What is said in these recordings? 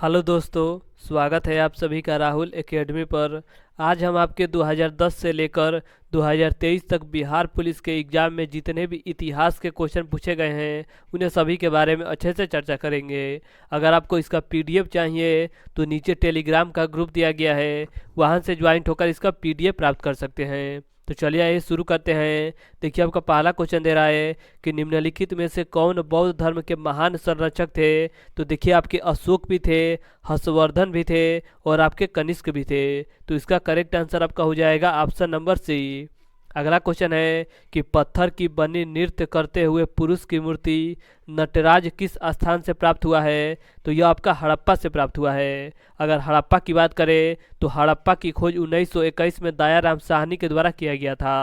Hello दोस्तों, स्वागत है आप सभी का राहुल एकेडमी पर। आज हम आपके 2010 से लेकर 2023 तक बिहार पुलिस के एग्ज़ाम में जितने भी इतिहास के क्वेश्चन पूछे गए हैं उन्हें सभी के बारे में अच्छे से चर्चा करेंगे। अगर आपको इसका पीडीएफ चाहिए तो नीचे टेलीग्राम का ग्रुप दिया गया है, वहां से ज्वाइन होकर इसका पीडीएफ प्राप्त कर सकते हैं। तो चलिए आइए शुरू करते हैं। देखिए आपका पहला क्वेश्चन दे रहा है कि निम्नलिखित में से कौन बौद्ध धर्म के महान संरक्षक थे। तो देखिए आपके अशोक भी थे, हर्षवर्धन भी थे और आपके कनिष्क भी थे। तो इसका करेक्ट आंसर आपका हो जाएगा ऑप्शन नंबर सी। अगला क्वेश्चन है कि पत्थर की बनी नृत्य करते हुए पुरुष की मूर्ति नटराज किस स्थान से प्राप्त हुआ है। तो यह आपका हड़प्पा से प्राप्त हुआ है। अगर हड़प्पा की बात करें तो हड़प्पा की खोज 1921 में दयाराम साहनी के द्वारा किया गया था।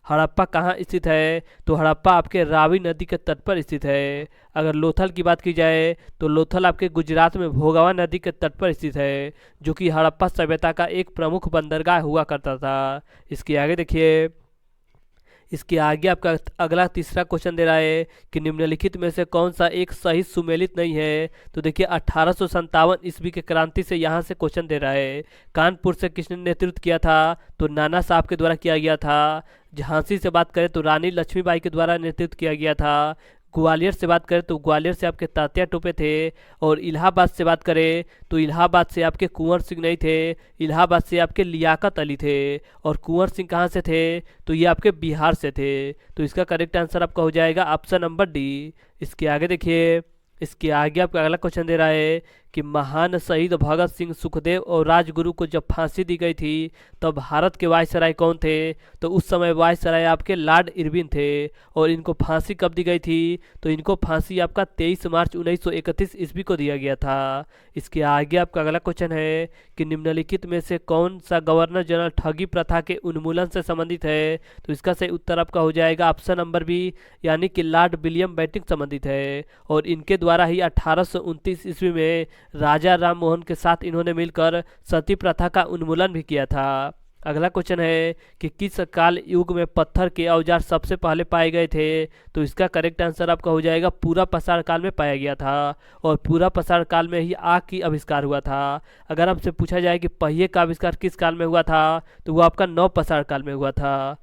हड़प्पा कहाँ स्थित है। तो हड़प्पा आपके रावी नदी के तट पर स्थित है। अगर लोथल की बात की जाए तो लोथल आपके गुजरात में भोगावा नदी के तट पर स्थित है, जो कि हड़प्पा सभ्यता का एक प्रमुख बंदरगाह हुआ करता था। इसके आगे देखिए, इसके आगे आपका अगला तीसरा क्वेश्चन दे रहा है कि निम्नलिखित में से कौन सा एक सही सुमेलित नहीं है। तो देखिए 1857 ईस्वी के क्रांति से यहाँ से क्वेश्चन दे रहा है। कानपुर से किसने नेतृत्व किया था। तो नाना साहब के द्वारा किया गया था। झांसी से बात करें तो रानी लक्ष्मीबाई के द्वारा नेतृत्व किया गया था। ग्वालियर से बात करें तो ग्वालियर से आपके तात्या टोपे थे। और इलाहाबाद से बात करें तो इलाहाबाद से आपके कुंवर सिंह नहीं थे, इलाहाबाद से आपके लियाकत अली थे। और कुंवर सिंह कहाँ से थे। तो ये आपके बिहार से थे। तो इसका करेक्ट आंसर आपका हो जाएगा ऑप्शन नंबर डी। इसके आगे देखिए, इसके आगे आपका अगला क्वेश्चन दे रहा है कि महान शहीद भगत सिंह, सुखदेव और राजगुरु को जब फांसी दी गई थी तब भारत के वायसराय कौन थे। तो उस समय वायसराय आपके लॉर्ड इरविन थे। और इनको फांसी कब दी गई थी। तो इनको फांसी आपका 23 मार्च 1931 ईस्वी को दिया गया था। इसके आगे आपका अगला क्वेश्चन है कि निम्नलिखित में से कौन सा गवर्नर जनरल ठगी प्रथा के उन्मूलन से संबंधित है। तो इसका सही उत्तर आपका हो जाएगा ऑप्शन नंबर बी, यानी कि लॉर्ड विलियम बेंटिंक संबंधित है। और इनके द्वारा ही 1829 ईस्वी में राजा राम मोहन के साथ इन्होंने मिलकर सती प्रथा का उन्मूलन भी किया था। अगला क्वेश्चन है कि किस काल युग में पत्थर के औजार सबसे पहले पाए गए थे। तो इसका करेक्ट आंसर आपका हो जाएगा पूरा पाषाण काल में पाया गया था। और पूरा पाषाण काल में ही आग की आविष्कार हुआ था। अगर आपसे पूछा जाए कि पहिए का आविष्कार किस काल में हुआ था तो वो आपका नव पाषाण काल में हुआ था।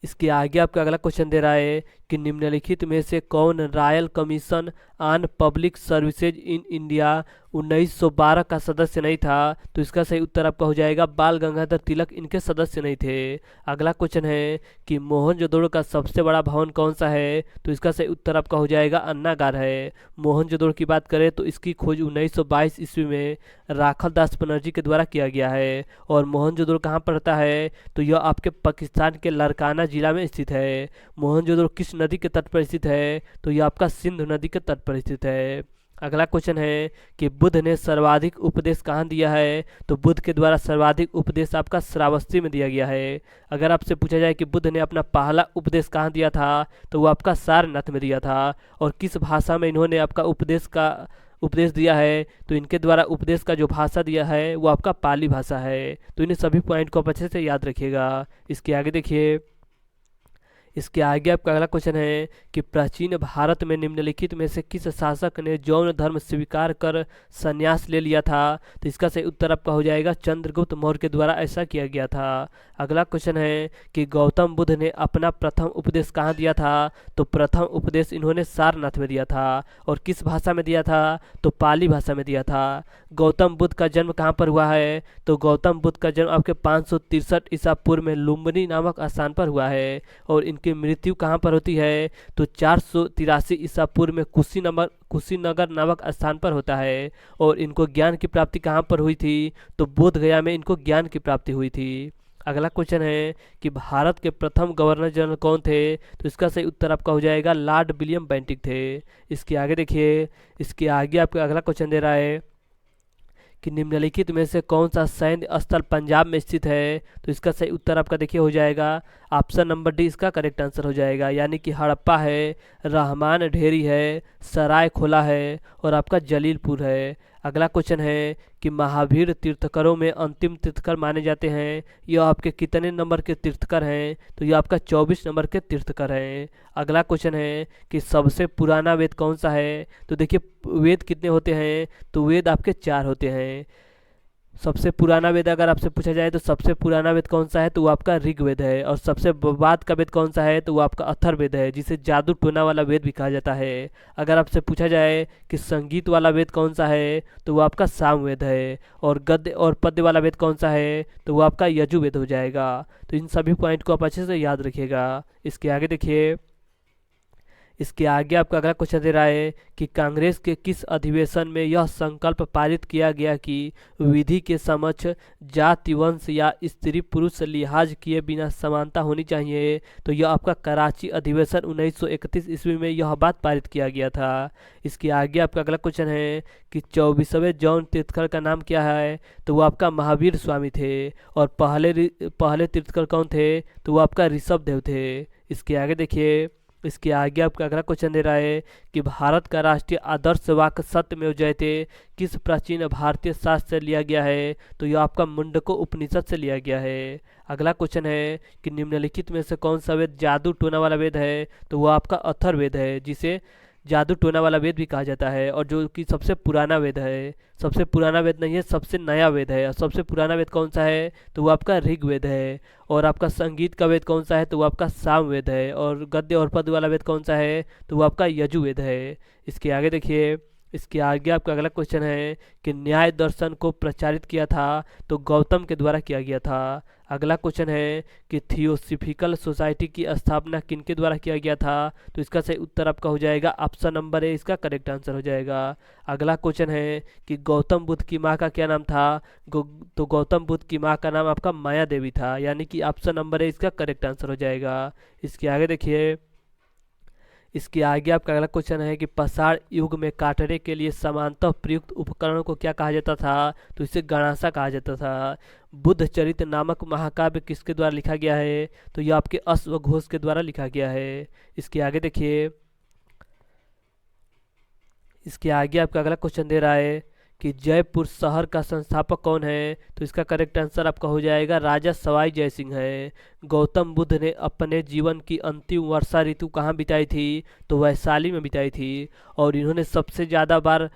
इसके आगे आपका अगला क्वेश्चन दे रहा है कि निम्नलिखित में से कौन royal commission on public services in India 1912 का सदस्य नहीं था। तो इसका सही उत्तर आपका हो जाएगा बाल गंगाधर तिलक इनके सदस्य नहीं थे। अगला क्वेश्चन है कि मोहनजोदड़ो का सबसे बड़ा भवन कौन सा है। तो इसका सही उत्तर आपका हो जाएगा अन्नागार है। मोहनजोदड़ो की बात करें तो इसकी खोज 1922 ईस्वी में राखल दास बनर्जी के द्वारा किया गया है। और मोहनजोदड़ो कहाँ पड़ता है। तो यह आपके पाकिस्तान के लरकाना जिला में स्थित है। मोहनजोदड़ो किस नदी के तट पर स्थित है। तो यह आपका सिंधु नदी के तट पर स्थित है। अगला क्वेश्चन है कि बुद्ध ने सर्वाधिक उपदेश कहाँ दिया है। तो बुद्ध के द्वारा सर्वाधिक उपदेश आपका श्रावस्ती में दिया गया है। अगर आपसे पूछा जाए कि बुद्ध ने अपना पहला उपदेश कहाँ दिया था तो वो आपका सारनाथ में दिया था। और किस भाषा में इन्होंने आपका उपदेश दिया है। तो इनके द्वारा उपदेश का जो भाषा दिया है वो आपका पाली भाषा है। तो इन्हें सभी पॉइंट को आप अच्छे से याद रखिएगा। इसके आगे देखिए, इसके आगे आपका अगला क्वेश्चन है कि प्राचीन भारत में निम्नलिखित में से किस शासक ने जौन धर्म स्वीकार कर संन्यास ले लिया था। तो इसका सही उत्तर आपका हो जाएगा चंद्रगुप्त मौर्य के द्वारा ऐसा किया गया था। अगला क्वेश्चन है कि गौतम बुद्ध ने अपना प्रथम उपदेश कहाँ दिया था। तो प्रथम उपदेश इन्होंने सारनाथ में दिया था। और किस भाषा में दिया था। तो पाली भाषा में दिया था। गौतम बुद्ध का जन्म कहाँ पर हुआ है। तो गौतम बुद्ध का जन्म आपके 563 ईसा पूर्व में लुम्बिनी नामक स्थान पर हुआ है। और इनकी मृत्यु कहाँ पर होती है। तो 483 ईसा पूर्व में कुशीनगर नामक स्थान पर होता है। और इनको ज्ञान की प्राप्ति कहाँ पर हुई थी। तो बोध गया में इनको ज्ञान की प्राप्ति हुई थी। अगला क्वेश्चन है कि भारत के प्रथम गवर्नर जनरल कौन थे। तो इसका सही उत्तर आपका हो जाएगा लॉर्ड विलियम बेंटिक थे। इसके आगे देखिए, इसके आगे आपका अगला क्वेश्चन दे रहा है कि निम्नलिखित में से कौन सा सैन्य स्थल पंजाब में स्थित है। तो इसका सही उत्तर आपका देखिए हो जाएगा ऑप्शन नंबर डी, इसका करेक्ट आंसर हो जाएगा। यानी कि हड़प्पा है, रहमान ढेरी है, सराय खोला है और आपका जलीलपुर है। अगला क्वेश्चन है कि महावीर तीर्थकरों में अंतिम तीर्थकर माने जाते हैं। यह आपके कितने नंबर के तीर्थकर हैं। तो यह आपका 24 नंबर के तीर्थकर हैं। अगला क्वेश्चन है कि सबसे पुराना वेद कौन सा है। तो देखिए वेद कितने होते हैं, तो वेद आपके 4 होते हैं। सबसे पुराना वेद अगर आपसे पूछा जाए तो सबसे पुराना वेद कौन सा है, तो वो आपका ऋग्वेद है। और सबसे बाद का वेद कौन सा है, तो वो आपका अथर्ववेद है, जिसे जादू टोना वाला वेद भी कहा जाता है। अगर आपसे पूछा जाए कि संगीत वाला वेद कौन सा है, तो वो आपका सामवेद है। और गद्य और पद्य वाला वेद कौन सा है, तो वो आपका यजुर्वेद हो जाएगा। तो इन सभी पॉइंट को आप अच्छे से याद रखिएगा। इसके आगे देखिए, इसके आगे आपका अगला क्वेश्चन दे रहा है कि कांग्रेस के किस अधिवेशन में यह संकल्प पारित किया गया कि विधि के समक्ष जाति वंश या स्त्री पुरुष लिहाज किए बिना समानता होनी चाहिए। तो यह आपका कराची अधिवेशन 1931 ईस्वी में यह बात पारित किया गया था। इसके आगे आपका अगला क्वेश्चन है कि 24वें जौन तीर्थकर का नाम क्या है, तो वो आपका महावीर स्वामी थे। और पहले तीर्थकर कौन थे, तो वो आपका ऋषभ देव थे। इसके आगे देखिए, इसके आगे आपका अगला क्वेश्चन दे रहा है कि भारत का राष्ट्रीय आदर्श वाक्य सत्यमेव जयते किस प्राचीन भारतीय शास्त्र से लिया गया है। तो यह आपका मुंडको उपनिषद से लिया गया है। अगला क्वेश्चन है कि निम्नलिखित में से कौन सा वेद जादू टोना वाला वेद है। तो वह आपका अथर्ववेद है, जिसे जादू टोना वाला वेद भी कहा जाता है, और जो कि सबसे पुराना वेद है। सबसे पुराना वेद नहीं है, सबसे नया वेद है। और सबसे पुराना वेद कौन सा है, तो वो आपका ऋग्वेद है। और आपका संगीत का वेद कौन सा है, तो वो आपका सामवेद है। और गद्य और पद्य वाला वेद कौन सा है, तो वो आपका यजुर्वेद है। इसके आगे देखिए, इसके आगे आपका अगला क्वेश्चन है कि न्याय दर्शन को प्रचारित किया था, तो गौतम के द्वारा किया गया था। अगला क्वेश्चन है कि थियोसॉफिकल सोसाइटी की स्थापना किनके द्वारा किया गया था। तो इसका सही उत्तर आपका हो जाएगा ऑप्शन नंबर ए, इसका करेक्ट आंसर हो जाएगा। अगला क्वेश्चन है कि गौतम बुद्ध की माँ का क्या नाम था। तो गौतम बुद्ध की माँ का नाम आपका माया देवी था, यानी कि ऑप्शन नंबर ए इसका करेक्ट आंसर हो जाएगा। इसके आगे देखिए, इसके आगे आपका अगला क्वेश्चन है कि पाषाण युग में काटने के लिए समांतर प्रयुक्त उपकरण को क्या कहा जाता था। तो इसे गणासा कहा जाता था। बुद्ध चरित्र नामक महाकाव्य किसके द्वारा लिखा गया है। तो यह आपके अश्वघोष के द्वारा लिखा गया है। इसके आगे देखिए, इसके आगे आपका अगला क्वेश्चन दे रहा है कि जयपुर शहर का संस्थापक कौन है। तो इसका करेक्ट आंसर आपका हो जाएगा राजा सवाई जयसिंह है। गौतम बुद्ध ने अपने जीवन की अंतिम वर्षा ऋतु कहाँ बिताई थी। तो वैशाली में बिताई थी। और इन्होंने सबसे ज़्यादा बार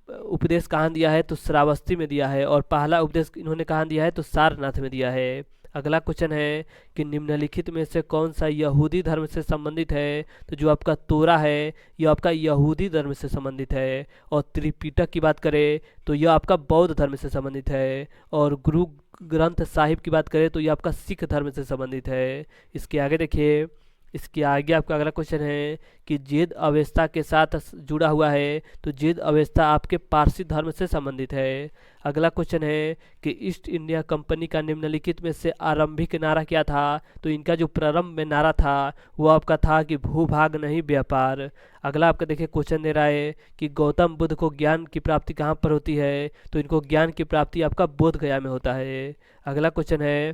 उपदेश कहाँ दिया है, तो श्रावस्ती में दिया है। और पहला उपदेश इन्होंने कहाँ दिया है, तो सारनाथ में दिया है। अगला क्वेश्चन है कि निम्नलिखित में से कौन सा यहूदी धर्म से संबंधित है। तो जो आपका तोरा है, यह आपका यहूदी धर्म से संबंधित है। और त्रिपिटक की बात करें तो यह आपका बौद्ध धर्म से संबंधित है। और गुरु ग्रंथ साहिब की बात करें तो यह आपका सिख धर्म से संबंधित है। इसके आगे देखिए, इसके आगे आपका अगला क्वेश्चन है कि जेद अवेस्ता के साथ जुड़ा हुआ है। तो जेद अवेस्ता आपके पारसी धर्म से संबंधित है। अगला क्वेश्चन है कि ईस्ट इंडिया कंपनी का निम्नलिखित में से आरंभिक नारा क्या था। तो इनका जो प्रारंभ में नारा था वो आपका था कि भूभाग नहीं व्यापार। अगला आपका देखिए क्वेश्चन दे रहा है कि गौतम बुद्ध को ज्ञान की प्राप्ति कहाँ पर होती है। तो इनको ज्ञान की प्राप्ति आपका बोध गया में होता है। अगला क्वेश्चन है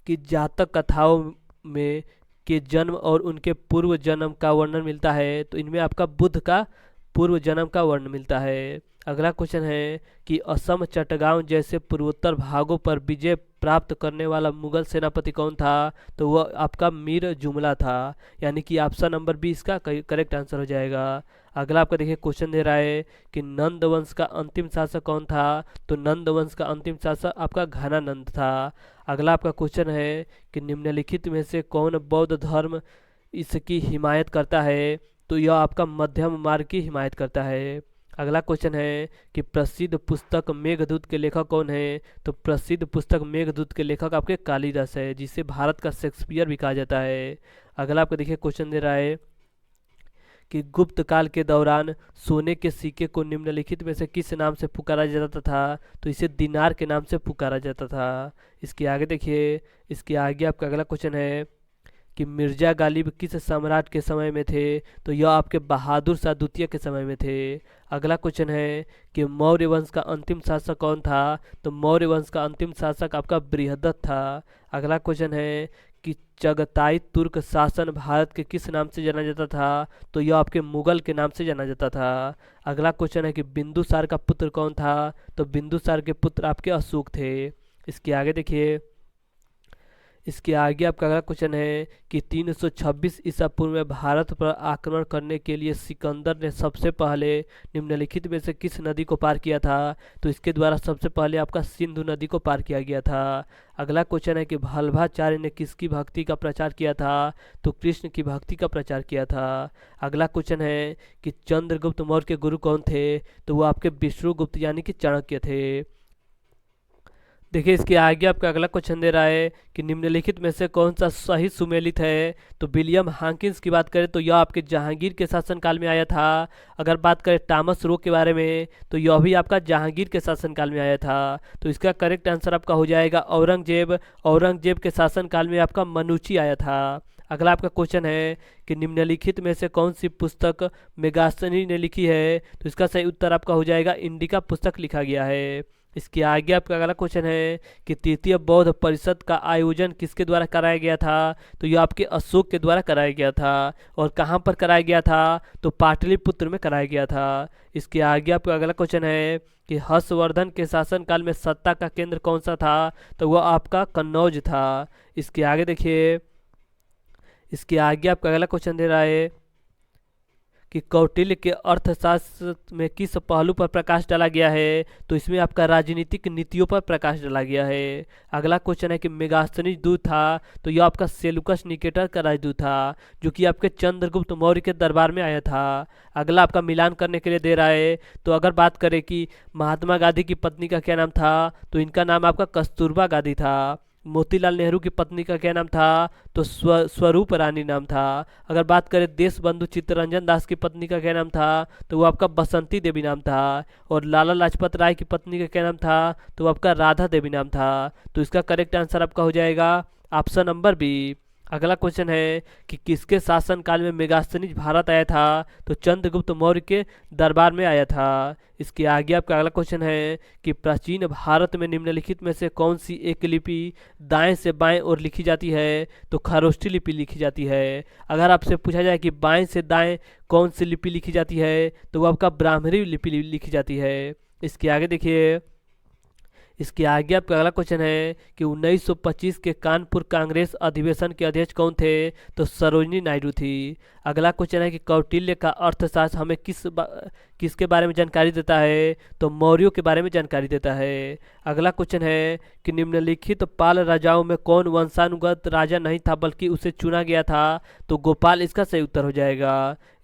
कि जातक कथाओं में के जन्म और उनके पूर्व जन्म का वर्णन मिलता है। तो इनमें आपका बुद्ध का पूर्व जन्म का वर्णन मिलता है। अगला क्वेश्चन है कि असम चटगांव जैसे पूर्वोत्तर भागों पर विजय प्राप्त करने वाला मुगल सेनापति कौन था। तो वह आपका मीर जुमला था, यानी कि ऑप्शन नंबर बी इसका करेक्ट आंसर हो जाएगा। अगला आपका देखिए क्वेश्चन दे रहा है कि नंद वंश का अंतिम शासक कौन था। तो नंद वंश का अंतिम शासक आपका घनानंद था। अगला आपका क्वेश्चन है कि निम्नलिखित में से कौन बौद्ध धर्म इसकी हिमायत करता है। तो यह आपका मध्यम मार्ग की हिमायत करता है। अगला क्वेश्चन है कि प्रसिद्ध पुस्तक मेघदूत के लेखक कौन है। तो प्रसिद्ध पुस्तक मेघदूत के लेखक आपके कालिदास है, जिसे भारत का शेक्सपियर भी कहा जाता है। अगला आपको देखिए क्वेश्चन दे रहा है कि गुप्त काल के दौरान सोने के सिक्के को निम्नलिखित में से किस नाम से पुकारा जाता था। तो इसे दिनार के नाम से पुकारा जाता था। इसके आगे देखिए, इसके आगे आपका अगला क्वेश्चन है कि मिर्जा गालिब किस सम्राट के समय में थे। तो यह आपके बहादुर शाह द्वितीय के समय में थे। अगला क्वेश्चन है कि मौर्य वंश का अंतिम शासक कौन था। तो मौर्य वंश का अंतिम शासक आपका बृहदत्त था। अगला क्वेश्चन है कि चगताई तुर्क शासन भारत के किस नाम से जाना जाता था। तो यह आपके मुगल के नाम से जाना जाता था। अगला क्वेश्चन है कि बिंदुसार का पुत्र कौन था। तो बिंदुसार के पुत्र आपके अशोक थे। इसके आगे देखिए, इसके आगे आपका अगला क्वेश्चन है कि 326 ईसा पूर्व में भारत पर आक्रमण करने के लिए सिकंदर ने सबसे पहले निम्नलिखित में से किस नदी को पार किया था? तो इसके द्वारा सबसे पहले आपका सिंधु नदी को पार किया गया था। अगला क्वेश्चन है कि वल्लभाचार्य ने किसकी भक्ति का प्रचार किया था? तो कृष्ण की भक्ति का प्रचार किया था। अगला क्वेश्चन है कि चंद्रगुप्त मौर्य के गुरु कौन थे? तो वो आपके विष्णुगुप्त यानी कि चाणक्य थे। देखिए इसके आगे आपका अगला क्वेश्चन दे रहा है कि निम्नलिखित में से कौन सा सही सुमेलित है? तो विलियम हाकिंस की बात करें तो यह आपके जहांगीर के शासनकाल में आया था। अगर बात करें टॉमस रो के बारे में तो यह भी आपका जहांगीर के शासनकाल में आया था। तो इसका करेक्ट आंसर आपका हो जाएगा औरंगजेब। औरंगजेब के शासनकाल में आपका मनुची आया था। अगला आपका क्वेश्चन है कि निम्नलिखित में से कौन सी पुस्तक मेगास्थनी ने लिखी है? तो इसका सही उत्तर आपका हो जाएगा इंडिका पुस्तक लिखा गया है। इसके आगे आपका अगला क्वेश्चन है कि तृतीय बौद्ध परिषद का आयोजन किसके द्वारा कराया गया था? तो यह आपके अशोक के द्वारा कराया गया था। और कहाँ पर कराया गया था? तो पाटलिपुत्र में कराया गया था। इसके आगे आपका अगला क्वेश्चन है कि हर्षवर्धन के शासनकाल में सत्ता का केंद्र कौन सा था? तो वह आपका कन्नौज था। इसके आगे देखिए, इसके आगे आपका अगला क्वेश्चन दे रहा है कि कौटिल्य के अर्थशास्त्र में किस पहलू पर प्रकाश डाला गया है? तो इसमें आपका राजनीतिक नीतियों पर प्रकाश डाला गया है। अगला क्वेश्चन है कि मेगास्थनीज दूत था तो यह आपका सेलुकस निकेटर का राजदूत था जो कि आपके चंद्रगुप्त मौर्य के दरबार में आया था। अगला आपका मिलान करने के लिए दे रहा है। तो अगर बात करें कि महात्मा गांधी की पत्नी का क्या नाम था? तो इनका नाम आपका कस्तूरबा गांधी था। मोतीलाल नेहरू की पत्नी का क्या नाम था? तो स्वरूप रानी नाम था। अगर बात करें देश बंधु चित्तरंजन दास की पत्नी का क्या नाम था? तो वो आपका बसंती देवी नाम था। और लाला लाजपत राय की पत्नी का क्या नाम था? तो वो आपका राधा देवी नाम था। तो इसका करेक्ट आंसर आपका हो जाएगा ऑप्शन नंबर बी। अगला क्वेश्चन है कि किसके शासनकाल में मेगास्थनीज भारत आया था? तो चंद्रगुप्त मौर्य के दरबार में आया था। इसके आगे आपका अगला क्वेश्चन है कि प्राचीन भारत में निम्नलिखित में से कौन सी एक लिपि दाएं से बाएं ओर लिखी जाती है? तो खरोष्ठी लिपि लिखी जाती है। अगर आपसे पूछा जाए कि बाएं से दाएं कौन सी लिपि लिखी जाती है? तो वो आपका ब्राह्मणी लिपि लिखी जाती है। इसके आगे देखिए, इसके आगे आपका अगला क्वेश्चन है कि 1925 के कानपुर कांग्रेस अधिवेशन के अध्यक्ष कौन थे? तो सरोजिनी नायडू थी। अगला क्वेश्चन है कि कौटिल्य का अर्थशास्त्र हमें किसके बारे में जानकारी देता है? तो मौर्यों के बारे में जानकारी देता है। अगला क्वेश्चन है कि निम्नलिखित पाल राजाओं में कौन वंशानुगत राजा नहीं था बल्कि उसे चुना गया था? तो गोपाल इसका सही उत्तर हो जाएगा।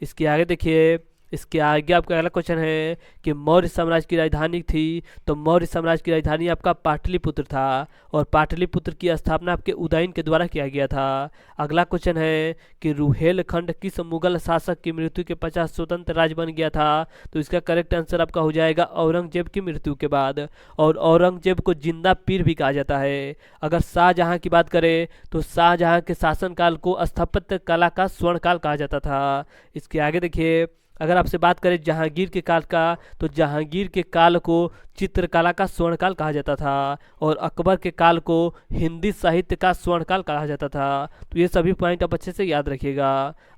इसके आगे देखिए, इसके आगे आपका अगला क्वेश्चन है कि मौर्य साम्राज्य की राजधानी थी। तो मौर्य साम्राज्य की राजधानी आपका पाटलिपुत्र था। और पाटलिपुत्र की स्थापना आपके उदयन के द्वारा किया गया था। अगला क्वेश्चन है कि रुहेलखंड किस मुगल शासक की मृत्यु के पश्चात स्वतंत्र राज्य बन गया था? तो इसका करेक्ट आंसर आपका हो जाएगा औरंगजेब की मृत्यु के बाद। और औरंगजेब को जिंदा पीर भी कहा जाता है। अगर शाहजहां की बात करें तो शाहजहां के शासनकाल को स्थापत्य कला का स्वर्णकाल कहा जाता था। इसके आगे देखिए, अगर आपसे बात करें जहांगीर के काल का तो जहांगीर के काल को चित्रकला का स्वर्णकाल कहा जाता था। और अकबर के काल को हिंदी साहित्य का स्वर्णकाल कहा जाता था। तो ये सभी पॉइंट आप अच्छे से याद रखिएगा।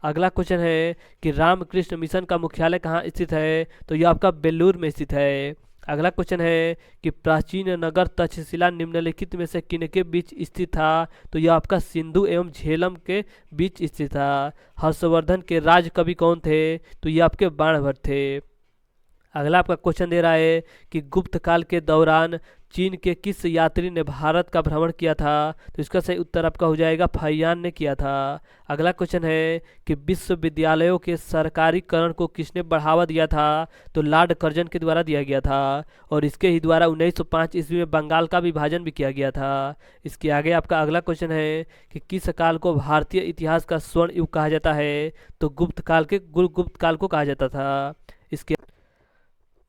अगला क्वेश्चन है कि रामकृष्ण मिशन का मुख्यालय कहाँ स्थित है? तो ये आपका बेल्लूर में स्थित है। अगला क्वेश्चन है कि प्राचीन नगर तक्षशिला निम्नलिखित में से किनके बीच स्थित था? तो यह आपका सिंधु एवं झेलम के बीच स्थित था। हर्षवर्धन के राज कवि कौन थे? तो ये आपके बाणभट्ट थे। अगला आपका क्वेश्चन दे रहा है कि गुप्त काल के दौरान चीन के किस यात्री ने भारत का भ्रमण किया था? तो इसका सही उत्तर आपका हो जाएगा फैयान ने किया था। अगला क्वेश्चन है कि विश्वविद्यालयों के सरकारीकरण को किसने बढ़ावा दिया था? तो लॉर्ड कर्जन के द्वारा दिया गया था। और इसके ही द्वारा 1905 ईस्वी में बंगाल का विभाजन भी किया गया था। इसके आगे आपका अगला क्वेश्चन है कि किस काल को भारतीय इतिहास का स्वर्ण युग कहा जाता है? तो गुप्त काल को कहा जाता था। इसके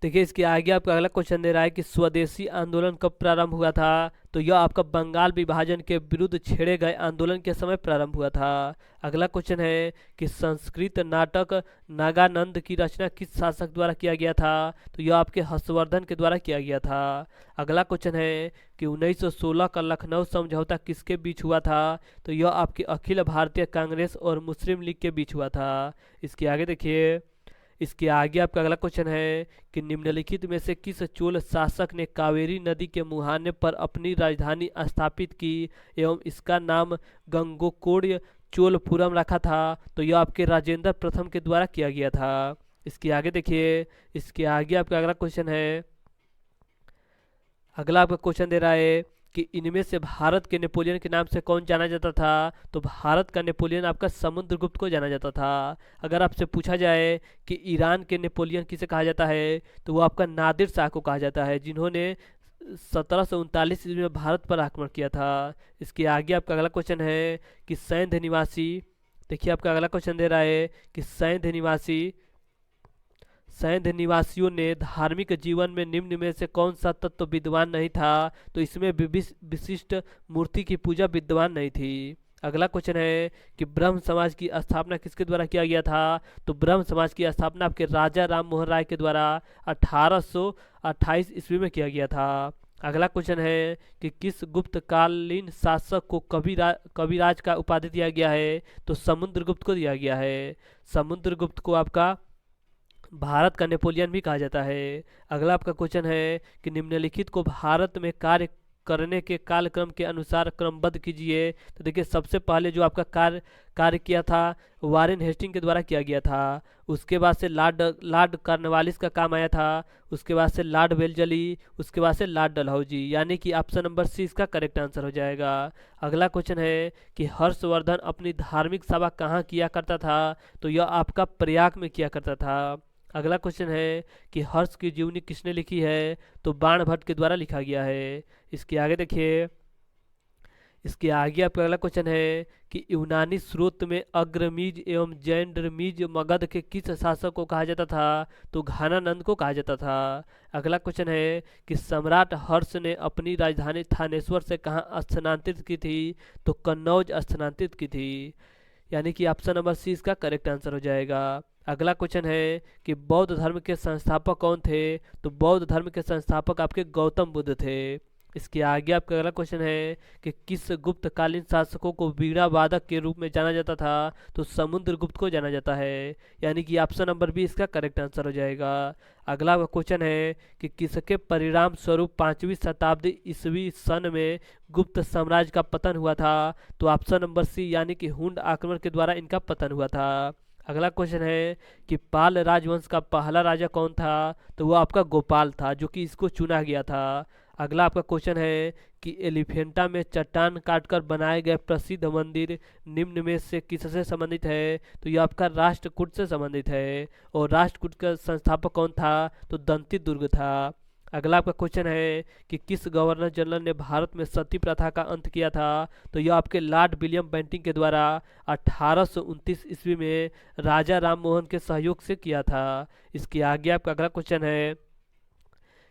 देखिए, इसके आगे आपका अगला क्वेश्चन दे रहा है कि स्वदेशी आंदोलन कब प्रारंभ हुआ था? तो यह आपका बंगाल विभाजन के विरुद्ध छेड़े गए आंदोलन के समय प्रारंभ हुआ था। अगला क्वेश्चन है कि संस्कृत नाटक नागानंद की रचना किस शासक द्वारा किया गया था? तो यह आपके हर्षवर्धन के द्वारा किया गया था। अगला क्वेश्चन है कि 1916 का लखनऊ समझौता किसके बीच हुआ था? तो यह आपके अखिल भारतीय कांग्रेस और मुस्लिम लीग के बीच हुआ था। इसके आगे देखिए, इसके आगे आपका अगला क्वेश्चन है कि निम्नलिखित में से किस चोल शासक ने कावेरी नदी के मुहाने पर अपनी राजधानी स्थापित की एवं इसका नाम गंगोकोड्य चोलपुरम रखा था? तो यह आपके राजेंद्र प्रथम के द्वारा किया गया था। इसके आगे देखिए, इसके आगे आपका अगला क्वेश्चन है, अगला आपका क्वेश्चन दे रहा है कि इनमें से भारत के नेपोलियन के नाम से कौन जाना जाता था? तो भारत का नेपोलियन आपका समुद्रगुप्त को जाना जाता था। अगर आपसे पूछा जाए कि ईरान के नेपोलियन किसे कहा जाता है, तो वो आपका नादिर शाह को कहा जाता है, जिन्होंने 1739 ईस्वी में भारत पर आक्रमण किया था। इसके आगे आपका अगला क्वेश्चन है कि सैंध निवासी, देखिए आपका अगला क्वेश्चन दे रहा है कि सैंध निवासियों ने धार्मिक जीवन में निम्न में से कौन सा तत्व विद्वान नहीं था? तो इसमें विशिष्ट मूर्ति की पूजा विद्वान नहीं थी। अगला क्वेश्चन है कि ब्रह्म समाज की स्थापना किसके द्वारा किया गया था? तो ब्रह्म समाज की स्थापना आपके राजा राम मोहन राय के द्वारा 1828 ईस्वी में किया गया था। अगला क्वेश्चन है कि किस गुप्त कालीन शासक को कविराज का उपाधि दिया गया है? तो समुद्रगुप्त को दिया गया है। समुद्रगुप्त को आपका भारत का नेपोलियन भी कहा जाता है। अगला आपका क्वेश्चन है कि निम्नलिखित को भारत में कार्य करने के कालक्रम के अनुसार क्रमबद्ध कीजिए। तो देखिए, सबसे पहले जो आपका कार्य किया था वारेन हेस्टिंग के द्वारा किया गया था। उसके बाद से लॉर्ड कॉर्नवालिस का काम आया था। उसके बाद से लॉर्ड वेलजली, उसके बाद से लॉर्ड डलहौजी, यानी कि ऑप्शन नंबर सी इसका करेक्ट आंसर हो जाएगा। अगला क्वेश्चन है कि हर्षवर्धन अपनी धार्मिक सभा कहाँ किया करता था? तो यह आपका प्रयाग में किया करता था। अगला क्वेश्चन है कि हर्ष की जीवनी किसने लिखी है? तो बाणभट्ट के द्वारा लिखा गया है। इसके आगे देखिए, इसके आगे आपका अगला क्वेश्चन है कि यूनानी स्रोत में अग्रमीज एवं जैंडरमीज मगध के किस शासक को कहा जाता था? तो घानानंद को कहा जाता था। अगला क्वेश्चन है कि सम्राट हर्ष ने अपनी राजधानी थानेश्वर से कहाँ स्थानांतरित की थी? तो कन्नौज स्थानांतरित की थी, यानी कि ऑप्शन नंबर सी इसका करेक्ट आंसर हो जाएगा। अगला क्वेश्चन है कि बौद्ध धर्म के संस्थापक कौन थे? तो बौद्ध धर्म के संस्थापक आपके गौतम बुद्ध थे। इसके आगे आपका अगला क्वेश्चन है कि किस गुप्तकालीन शासकों को वीणा वादक के रूप में जाना जाता था? तो समुद्रगुप्त को जाना जाता है, यानी कि ऑप्शन नंबर बी इसका करेक्ट आंसर हो जाएगा। अगला क्वेश्चन है कि किसके परिणाम स्वरूप 5वीं शताब्दी ईस्वी सन में गुप्त साम्राज्य का पतन हुआ था? तो ऑप्शन नंबर सी, यानी कि हुंड आक्रमण के द्वारा इनका पतन हुआ था। अगला क्वेश्चन है कि पाल राजवंश का पहला राजा कौन था? तो वो आपका गोपाल था, जो कि इसको चुना गया था। अगला आपका क्वेश्चन है कि एलिफेंटा में चट्टान काटकर बनाए गए प्रसिद्ध मंदिर निम्न में से किससे संबंधित है? तो ये आपका राष्ट्रकूट से संबंधित है, और राष्ट्रकूट का संस्थापक कौन था? तो दंती दुर्ग था। अगला आपका क्वेश्चन है कि किस गवर्नर जनरल ने भारत में सती प्रथा का अंत किया था? तो यह आपके लॉर्ड विलियम बेंटिंक के द्वारा 1829 ईस्वी में राजा राम मोहन के सहयोग से किया था। इसके आगे आपका अगला क्वेश्चन है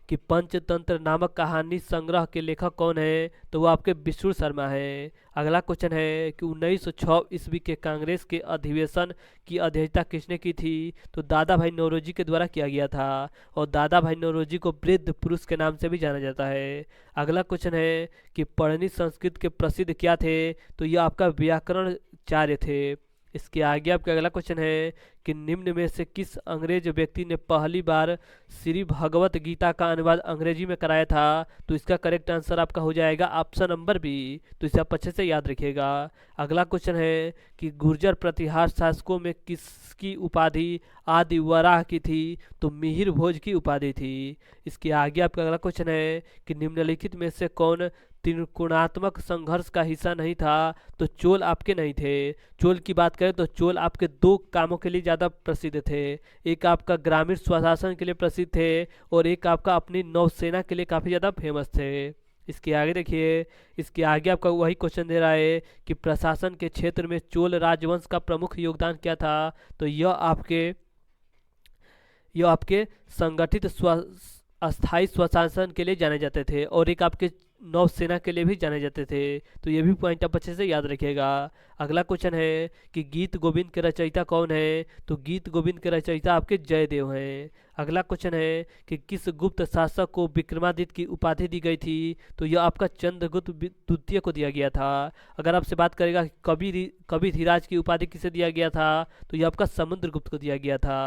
कि पंचतंत्र नामक कहानी संग्रह के लेखक कौन है? तो वो आपके विष्णु शर्मा है। अगला क्वेश्चन है कि 1906 ईस्वी के कांग्रेस के अधिवेशन की अध्यक्षता किसने की थी? तो दादा भाई नौरोजी के द्वारा किया गया था, और दादा भाई नौरोजी को वृद्ध पुरुष के नाम से भी जाना जाता है। अगला क्वेश्चन है कि पढ़नी संस्कृत के प्रसिद्ध क्या थे? तो यह आपका व्याकरणाचार्य थे। इसके आगे आपका अगला क्वेश्चन है कि निम्न में से किस अंग्रेज व्यक्ति ने पहली बार श्री भगवत गीता का अनुवाद अंग्रेजी में कराया था? तो इसका करेक्ट आंसर आपका हो जाएगा ऑप्शन नंबर बी, तो इसे आप अच्छे से याद रखिएगा। अगला क्वेश्चन है कि गुर्जर प्रतिहार शासकों में किसकी उपाधि आदि वराह की थी? तो मिहिर भोज की उपाधि थी। इसके आगे आपका अगला क्वेश्चन है कि निम्नलिखित में से कौन त्रिकोणात्मक संघर्ष का हिस्सा नहीं था? तो चोल आपके नहीं थे। चोल की बात करें तो चोल आपके दो कामों के लिए ज़्यादा प्रसिद्ध थे। एक आपका ग्रामीण स्वशासन के लिए प्रसिद्ध थे, और एक आपका अपनी नौसेना के लिए काफ़ी ज़्यादा फेमस थे। इसके आगे देखिए, इसके आगे आपका वही क्वेश्चन दे रहा है कि प्रशासन के क्षेत्र में चोल राजवंश का प्रमुख योगदान क्या था? तो यह आपके संगठित अस्थायी स्वशासन के लिए जाने जाते थे, और एक आपके नौसेना के लिए भी जाने जाते थे। तो ये भी पॉइंट आप अच्छे से याद रखिएगा। अगला क्वेश्चन है कि गीत गोविंद के रचयिता कौन है? तो गीत गोविंद के रचयिता आपके जयदेव हैं। अगला क्वेश्चन है कि किस गुप्त शासक को विक्रमादित्य की उपाधि दी गई थी? तो यह आपका चंद्रगुप्त द्वितीय को दिया गया था। अगर आपसे बात करेगा कि कवि धीराज की उपाधि किसे दिया गया था? तो यह आपका समुद्रगुप्त को दिया गया था।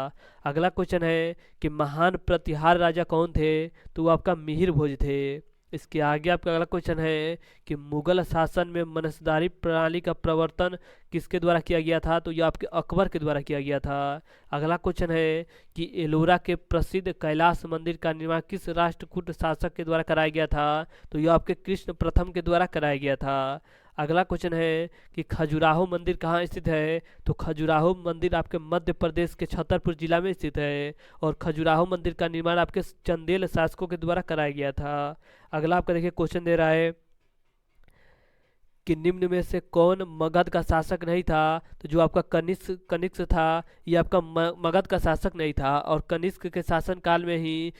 अगला क्वेश्चन है कि महान प्रतिहार राजा कौन थे? तो वो आपका मिहिर भोज थे। इसके आगे आपका अगला क्वेश्चन है कि मुगल शासन में मनसदारी प्रणाली का प्रवर्तन किसके द्वारा किया गया था? तो यह आपके अकबर के द्वारा किया गया था। अगला क्वेश्चन है कि एलोरा के प्रसिद्ध कैलाश मंदिर का निर्माण किस राष्ट्रकूट शासक के द्वारा कराया गया था? तो यह आपके कृष्ण प्रथम के द्वारा कराया गया था। अगला क्वेश्चन है कि खजुराहो मंदिर कहाँ स्थित है? तो खजुराहो मंदिर आपके मध्य प्रदेश के छतरपुर जिला में स्थित है और खजुराहो मंदिर का निर्माण आपके चंदेल शासकों के द्वारा कराया गया था। अगला आपका देखिए क्वेश्चन दे रहा है कि निम्न में से कौन मगध का शासक नहीं था? तो जो आपका कनिष्क कनिष्क था ये आपका मगध का शासक नहीं था और कनिष्क के शासन काल में ही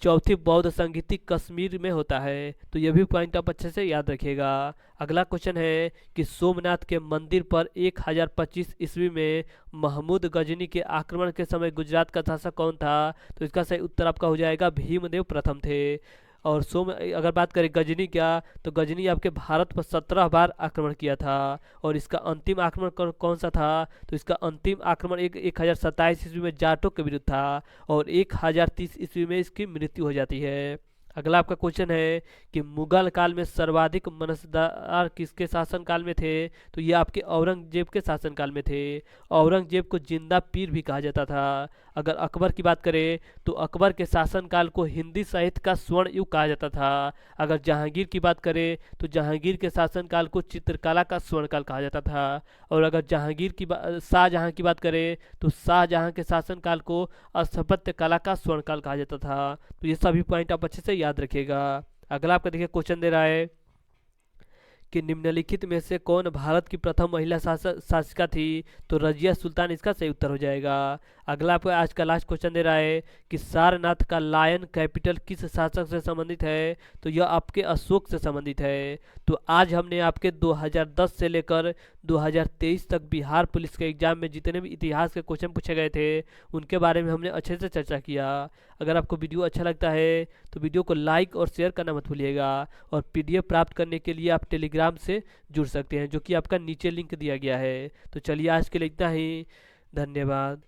चौथी बौद्ध संगीति कश्मीर में होता है। तो ये भी पॉइंट आप अच्छे से याद रखिएगा। अगला क्वेश्चन है कि सोमनाथ के मंदिर पर 1025 ईस्वी में महमूद गजनी के आक्रमण के समय गुजरात का शासक कौन था? तो इसका सही उत्तर आपका हो जाएगा भीमदेव प्रथम थे। और अगर बात करें गजनी क्या, तो गजनी आपके भारत पर 17 बार आक्रमण किया था और इसका अंतिम आक्रमण कौन सा था? तो इसका अंतिम आक्रमण 1027 ईस्वी में जाटों के विरुद्ध था और 1030 ईस्वी में इसकी मृत्यु हो जाती है। अगला आपका क्वेश्चन है कि मुगल काल में सर्वाधिक मनसदार किसके शासन काल में थे? तो ये आपके औरंगजेब के शासन काल में थे। औरंगजेब को जिंदा पीर भी कहा जाता था। अगर अकबर की बात करें तो अकबर के शासनकाल को हिंदी साहित्य का स्वर्ण युग कहा जाता था। अगर जहांगीर की बात करें तो जहांगीर के शासनकाल को चित्रकला का स्वर्णकाल कहा जाता था। और अगर शाहजहां की बात करें तो शाहजहां के शासनकाल को स्थापत्य कला का स्वर्णकाल कहा जाता था। तो ये सभी पॉइंट आप अच्छे से याद रखिएगा। अगला आपका देखिए क्वेश्चन दे रहा है कि निम्नलिखित में से कौन भारत की प्रथम महिला शासिका थी? तो रजिया सुल्तान इसका सही उत्तर हो जाएगा। अगला आपका आज का लास्ट क्वेश्चन दे रहा है कि सारनाथ का लायन कैपिटल किस शासक से संबंधित है? तो यह आपके अशोक से संबंधित है। तो आज हमने आपके 2010 से लेकर 2023 तक बिहार पुलिस के एग्जाम में जितने भी इतिहास के क्वेश्चन पूछे गए थे उनके बारे में हमने अच्छे से चर्चा किया। अगर आपको वीडियो अच्छा लगता है तो वीडियो को लाइक और शेयर करना मत भूलिएगा और पीडीएफ प्राप्त करने के लिए आप टेलीग्राम से जुड़ सकते हैं जो कि आपका नीचे लिंक दिया गया है। तो चलिए आज के लिए इतना ही। धन्यवाद।